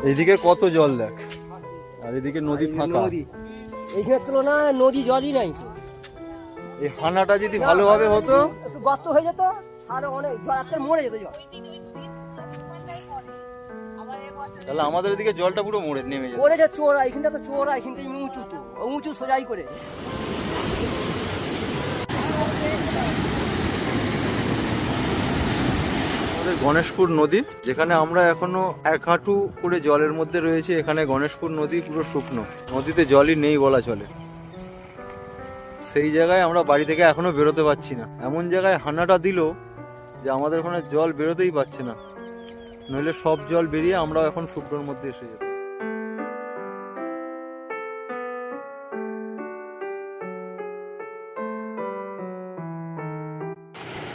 এইদিকে কত জল দেখ, আর এদিকে নদী ফাঁকা। এইখানে তুলনায় নদী জলই নাই। এই হানাটা যদি ভালোভাবে হতো, একটু গর্ত হয়ে যেত আর অনেক জল মরে যেত জল। তাহলে আমাদের এদিকে জলটা পুরো মরে নেমে যেত। পড়ে যে চোরা, এখানটা তো চোরা, এখানটা উঁচু, তো উঁচু সোজাই করে। গণেশপুর নদী, যেখানে আমরা এখনো এক হাঁটু করে জলের মধ্যে রয়েছে, এখানে গণেশপুর নদী পুরো শুকনো, নদীতে জলই নেই বলা চলে। সেই জায়গায় আমরা বাড়ি থেকে এখনো বেরোতে পারছি না। এমন জায়গায় হানাটা দিল যে আমাদের ওখানে জল বেরোতেই পারছে না, নইলে সব জল বেরিয়ে আমরা এখন শুকনোর মধ্যে এসে যেত।